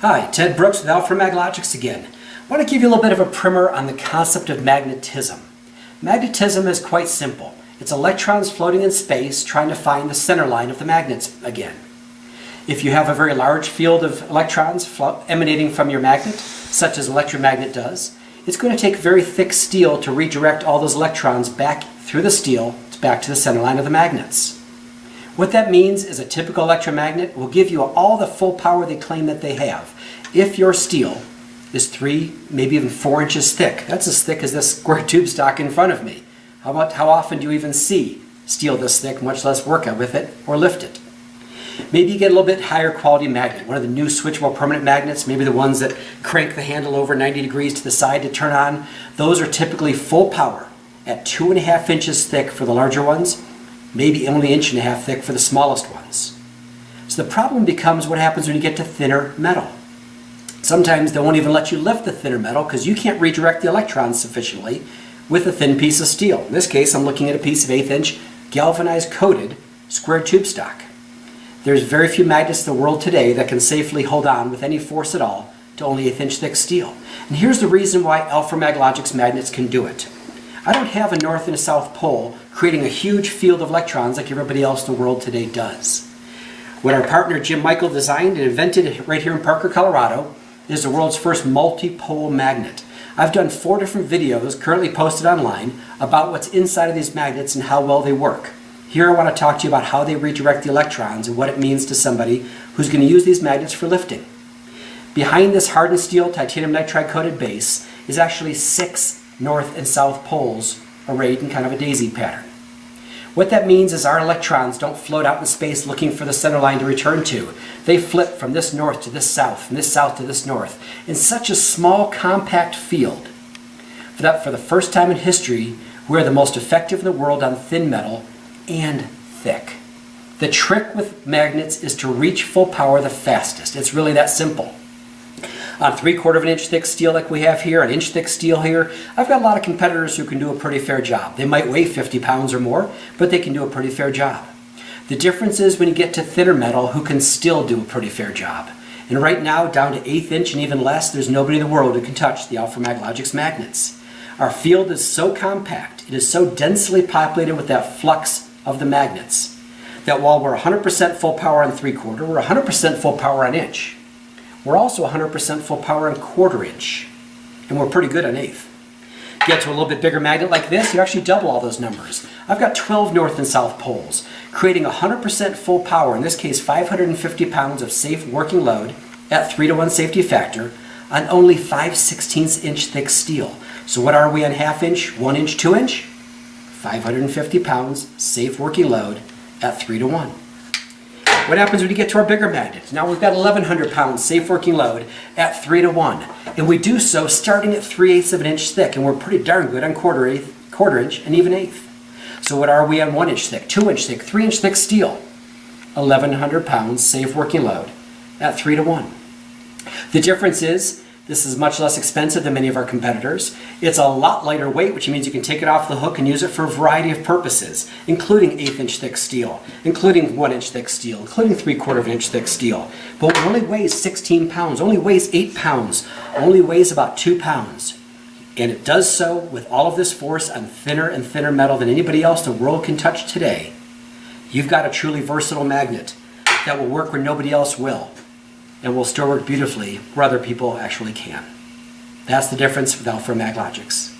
Hi, Ted Brooks with Alfra Magnetism again. I want to give you a little bit of a primer on the concept of magnetism. Magnetism is quite simple. It's electrons floating in space trying to find the center line of the magnets again. If you have a very large field of electrons emanating from your magnet, such as an electromagnet does, it's going to take very thick steel to redirect all those electrons back through the steel back to the center line of the magnets. What that means is a typical electromagnet will give you all the full power they claim that they have. If your steel is 3, maybe even 4 inches thick, that's as thick as this square tube stock in front of me. How often do you even see steel this thick, much less work with it or lift it? Maybe you get a little bit higher quality magnet, one of the new switchable permanent magnets, maybe the ones that crank the handle over 90 degrees to the side to turn on. Those are typically full power at 2.5 inches thick for the larger ones, maybe only 1.5 inches thick for the smallest ones. So the problem becomes what happens when you get to thinner metal. Sometimes they won't even let you lift the thinner metal because you can't redirect the electrons sufficiently with a thin piece of steel. In this case, I'm looking at a piece of 1/8 inch galvanized coated square tube stock. There's very few magnets in the world today that can safely hold on with any force at all to only 1/8 inch thick steel. And here's the reason why Alfra Magnetism magnets can do it. I don't have a north and a south pole creating a huge field of electrons like everybody else in the world today does. What our partner Jim Michael designed and invented right here in Parker, Colorado is the world's first multi-pole magnet. I've done 4 different videos currently posted online about what's inside of these magnets and how well they work. Here I want to talk to you about how they redirect the electrons and what it means to somebody who's going to use these magnets for lifting. Behind this hardened steel titanium nitride coated base is actually 6 north and south poles arrayed in kind of a daisy pattern. What that means is our electrons don't float out in space looking for the center line to return to. They flip from this north to this south, from this south to this north, in such a small compact field. For the first time in history, we're the most effective in the world on thin metal and thick. The trick with magnets is to reach full power the fastest. It's really that simple. On 3/4 inch thick steel like we have here, 1 inch thick steel here, I've got a lot of competitors who can do a pretty fair job. They might weigh 50 pounds or more, but they can do a pretty fair job. The difference is when you get to thinner metal who can still do a pretty fair job. And right now, down to 1/8 inch and even less, there's nobody in the world who can touch the Alfra Magnetism magnets. Our field is so compact, it is so densely populated with that flux of the magnets, that while we're 100% full power on 3/4, we're 100% full power on inch. We're also 100% full power on 1/4 inch, and we're pretty good on 1/8. Get to a little bit bigger magnet like this, you actually double all those numbers. I've got 12 north and south poles, creating 100% full power, in this case 550 pounds of safe working load at 3-to-1 safety factor on only 5/16 inch thick steel. So what are we on 1/2 inch, 1 inch, 2 inch? 550 pounds safe working load at 3-to-1. What happens when you get to our bigger magnets? Now we've got 1,100 pounds safe working load at 3-to-1. And we do so starting at 3/8 of an inch thick, and we're pretty darn good on 1/4 inch and even 1/8. So what are we on 1 inch thick, 2 inch thick, 3 inch thick steel? 1,100 pounds safe working load at 3-to-1. The difference is this is much less expensive than many of our competitors. It's a lot lighter weight, which means you can take it off the hook and use it for a variety of purposes, including 1/8 inch thick steel, including 1 inch thick steel, including 3/4 inch thick steel. But it only weighs 16 pounds, only weighs 8 pounds, only weighs about 2 pounds. And it does so with all of this force on thinner and thinner metal than anybody else in the world can touch today. You've got a truly versatile magnet that will work where nobody else will, and will still work beautifully where other people actually can. That's the difference with Alfra Magnetism.